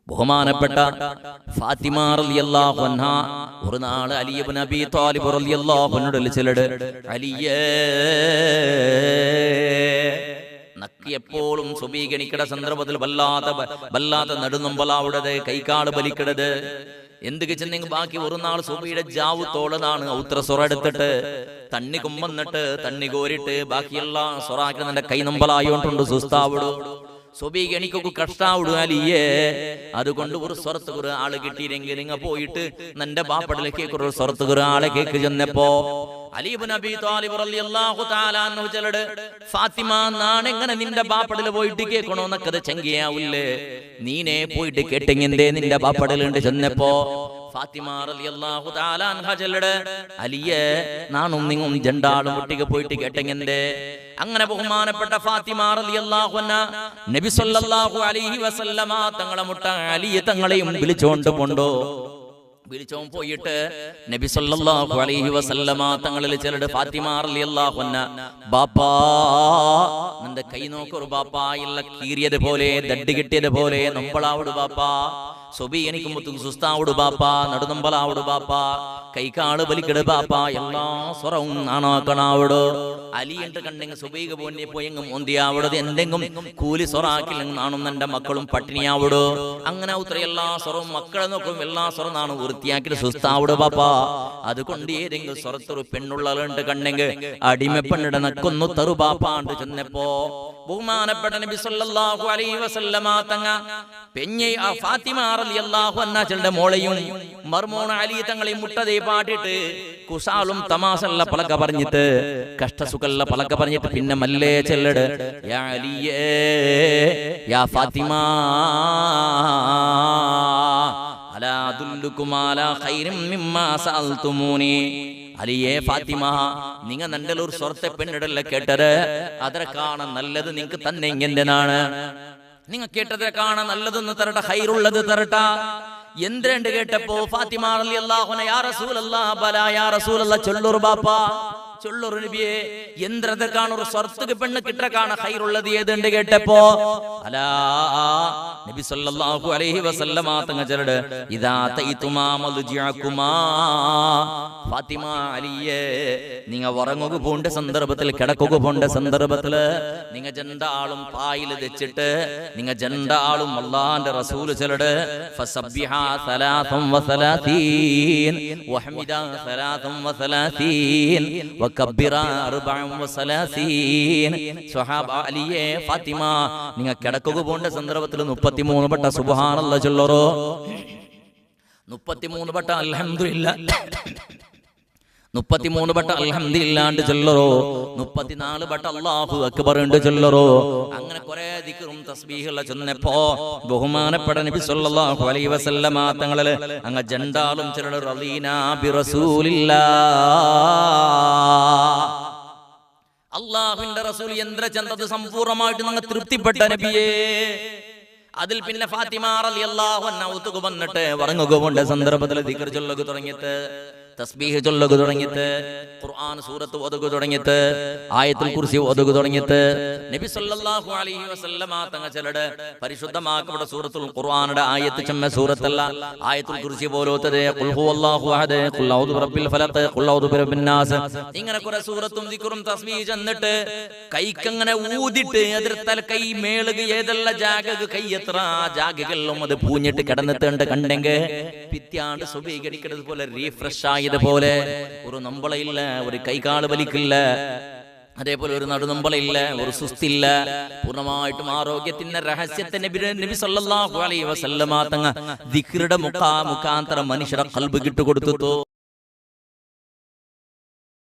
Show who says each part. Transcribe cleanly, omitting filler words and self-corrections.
Speaker 1: ബഹുമാനപ്പെട്ട ഫാത്തിമ റളിയല്ലാഹു അൻഹ ഒരു നാൾ അലി ഇബ്നു അബീ ത്വാലിബ് റളിയല്ലാഹു അൻഹു വിളിച്ചിട്ട് അലിയേ നക്കിയപ്പോഴും സുബീഗണിക്കട സന്ദർഭത്തിൽ വല്ലാത്ത നെടുനൊമ്പലാവിടത് കൈകാട് ബലിക്കിടത് എന്തൊക്കെ ചെന്നെങ്കിൽ ബാക്കി ഒരു നാൾ സുബിയുടെ ജാവ് തോളതാണ് ഔത്ര സൊറ എടുത്തിട്ട് തണ്ണി കുമ്പന്നിട്ട് തണ്ണി കോരിട്ട് ബാക്കിയെല്ലാം സൊറാക്കി നിന്റെ കൈ നൊമ്പലായോണ്ടുണ്ട് സുസ്താവിടും സുബീക്ക് എനിക്കൊക്കെ കഷ്ടാവിടുക അലിയേ. അതുകൊണ്ട് ഒരു സ്വറത്ത് കുറെ ആള് കിട്ടിയില്ലെങ്കിൽ നിങ്ങൾ പോയിട്ട് നിന്റെ ബാപ്പടിലേക്ക് ഒരു സ്വറത്ത് കുറെ ആളെ കേക്ക് ചെന്നപ്പോ അലി ഇബ്നു അബീ ത്വാലിബ് റളിയല്ലാഹു തആല അൻഹു ചലട് ഫാത്തിമ നാണെങ്ങനെ നിന്റെ ബാപ്പടിൽ പോയിട്ട് കേൾക്കണോന്നൊക്കെ ചെങ്കിയാവില്ലേ, നീനെ പോയിട്ട് കേട്ടെങ്കിന്റെ നിന്റെ ബാപ്പടിലുണ്ട് ചെന്നപ്പോ ഫാത്തിമ റളിയല്ലാഹു തആല അൻഹ ചലട് അലിയേ നാനും നിങ്ങും ജണ്ടാളും ഒട്ടിക്ക് പോയിട്ട് കേട്ടെങ്കിന്റെ. അങ്ങനെ ബഹുമാനപ്പെട്ട ഫാത്തിമ റളിയല്ലാഹു അൻഹ നബി സല്ലല്ലാഹു അലൈഹി വസല്ലമ തങ്ങളെ മുട്ട അലിയെ തങ്ങളെയും വിളിച്ചോണ്ട് പോണ്ടോ പോയിട്ട് നബി സല്ലല്ലാഹു അലൈഹി വസല്ലമ തങ്ങളിൽ ചിലട് ഫാത്തിമ റളിയല്ലാഹു അൻഹ ബാപ്പാ നിന്റെ കൈ നോക്കൊരു ബാപ്പാ ഇല്ല കീറിയത് പോലെ ദഡ്ഡി കിട്ടിയത് പോലെ നൊമ്പളാവുട് ബാപ്പാ, സൊബി എനിക്ക് മുത്തും സുസ്താവുട് ബാപ്പാ, നടുനൊമ്പലാവുട് ബാപ്പാ, കൈക്കാള് ബലിക്കട് ബാപ്പാ, എല്ലാ സ്വറവും നാണാക്കണാവിടോ. അലിയിട്ട് കണ്ടെങ്കിൽ സുബൈക പോന്നെ പോയെങ്കും ഒന്തിയാവിടത് എന്തെങ്കിലും കൂലി സ്വറാക്കില്ലെങ്കിൽ നാണും എന്റെ മക്കളും പട്ടിണിയാവിടോ. അങ്ങനെ ഉത്തര എല്ലാ സ്വറവും മക്കളെ നോക്കും എല്ലാ സ്വറം നാണു വൃത്തിയാക്കി സുസ്താവുട് ബാപ്പാ. അതുകൊണ്ട് ഏതെങ്കിലും സ്വറത്തൊരു പെണ്ണുള്ളവരുണ്ട് കണ്ടെങ്കിൽ അടിമപ്പെണ്ണിട നക്കൊന്നു തറു ബാപ്പാണ്ട് ചെന്നപ്പോ ബഹുമാനപ്പെട്ട നബി സല്ലല്ലാഹു അലൈഹി വസല്ലമ തങ്ങ പെഞ്ഞെ ആ ഫാത്തിമ റളിയല്ലാഹു അൻഹ ചെറുടെ മോളെയും മർമോണ അലി തങ്ങളെയും മുട്ടതേ പാട്ടിട്ട് കുസാലും തമാസല്ല പലക പറഞ്ഞിട്ട് കഷ്ടസുഖല്ല പലക പറഞ്ഞിട്ട് പിന്നെ മല്ലേ ചെല്ലട് യാ അലിയേ യാ ഫാത്തിമ അലാ അദുല്ലുകും അലാ ഖൈറിൻ മിമ്മാ സഅൽതുമൂനി. അലിയേ ഫാത്തിമ നിങ്ങ നണ്ടലൂർ സ്വർത്തെ പെണ്ണിടല്ല കേട്ടത് അതര കാണാൻ നല്ലത് നിങ്ങക്ക് തന്നെ എങ്ങനെയാണ് നിങ്ങ കേട്ടത് കാണാൻ നല്ലതൊന്ന് തരട്ട ഹൈറുള്ളത് തരട്ട എന്തുണ്ട് കേട്ടപ്പോ ഫാത്തിമ റളിയല്ലാഹു അൻഹ യാ റസൂലല്ലാഹ് ബലാ യാ റസൂലല്ലാഹ് ചൊല്ലൂർ ബാപ്പാ ചൊല്ലൂർ നബിയേ എന്ത് കാണൊരു സ്വർത്തക്ക് പെണ്ണ് കിട്ട കാണ ഹൈറുള്ളത് ഏതുണ്ട് കേട്ടപ്പോ അലാ നബി സല്ലല്ലാഹു അലൈഹി വസല്ലമ തങ്ങൾ ചൊല്ലട് ഇദാ തൈതുമാ മൽജിഅകുമാ ഫാത്തിമ അലിയേ നിങ്ങ ഉറങ്ങുക പോണ്ട സന്ദർഭത്തിൽ കിടക്കുക പോണ്ട സന്ദർഭത്തില് നിങ്ങ ജണ്ടാളും പായിൽ വെച്ചിട്ട് നിങ്ങ ജണ്ടാളും അല്ലാഹുവിന്റെ റസൂൽ ചൊല്ലട് ഫസബ്ബിഹാ സലാസം വസലാസീൻ വഹമിദാ സലാസം വസലാസീൻ വകബ്ബിറാ അർബഅം വസലാസീൻ. സ്വഹാബ അലിയേ ഫാത്തിമ നിങ്ങ കിടക്കുക പോണ്ട സന്ദർഭത്തിൽ 33 വട്ട സുബ്ഹാനല്ലാഹ് ചൊല്ലറോ, 33 വട്ട അൽഹംദുലില്ലാഹ് 33 വട്ട അൽഹംദുലില്ലാഹ് ചൊല്ലറോ, 34 വട്ട അല്ലാഹു അക്ബർ ഉണ്ട് ചൊല്ലറോ. അങ്ങനെ കുറെ ദിക്റും തസ്ബീഹുള്ള ചൊന്നപ്പോ ബഹുമാനപ്പെട്ട നബി സല്ലല്ലാഹു അലൈഹി വസല്ലമ തങ്ങളെ അങ്ങ ജണ്ടാളും ചൊല്ലറ റളീനാ ബി റസൂലില്ലാഹ്. അല്ലാഹുവിന്റെ റസൂൽ യന്ത്രചന്തത് സമ്പൂർണ്ണമായിട്ട് നിങ്ങൾ തൃപ്തിപ്പെട്ട നബിയേ. അതിൽ പിന്നെ ഫാത്തിമ റളിയല്ലാഹു അൻഹ ഉത്തുക വന്നിട്ട് ഉറങ്ങുക പോണ്ട സന്ദർഭത്തിൽ ദിക്ർ ചൊല്ലുക തുടങ്ങിയിട്ട് തസ്ബീഹ് ചൊല്ലുക തുടങ്ങിയിട്ട് ഖുർആൻ സൂറത്ത് ഓതുക തുടങ്ങിയിട്ട് ആയത്തുൽ കുർസി ഓതുക തുടങ്ങിയിട്ട് നബി സല്ലല്ലാഹു അലൈഹി വസല്ലമ തങ്ങൾ ചൊല്ലട് പരിശുദ്ധമാക്കപ്പെട്ട സൂറത്തുൽ ഖുർആനിന്റെ ആയത്ത് ചെമ്മ സൂറത്തല്ല ആയത്തുൽ കുർസി പോലത്തെ ഖുൽ ഹുവല്ലാഹു അഹദ് ഖുൽ ഔദു ബിറബ്ബിൽ ഫലഖ് ഖുൽ ഔദു ബിറബ്ബിൻ നാസ് ഇങ്ങനെ കുറെ സൂറത്തും ദിക്റും തസ്ബീഹ് ചെന്നിട്ട് കൈക്കങ്ങനെ ഊതിട്ട് അതിർ തല കൈ മേളുക ഏതല്ല ജാഗക കൈ എത്ര ജാഗകളിലും അത് പൂഞ്ഞിട്ട് കിടന്നിട്ടുണ്ട് കണ്ടെങ്കിൽ പിത്യാണ്ട് സുബീകരിക്കുന്നത് പോലെ റീഫ്രഷ് ആയതുപോലെ ഒരു നമ്പളയില്ല, ഒരു കൈകാല് വലിക്കില്ല, അതേപോലെ ഒരു നടുനമ്പളില്ല, ഒരു സുസ്തില്ല, പൂർണ്ണമായിട്ടും ആരോഗ്യത്തിന്റെ രഹസ്യത്തിന്റെ നബി സല്ലല്ലാഹു അലൈഹി വസല്ലമ തങ്ങൾ ദിക്റുടെ മുഖാന്തരം മനുഷ്യരുടെ ഖൽബ് കിട്ടുകൊടുത്തു.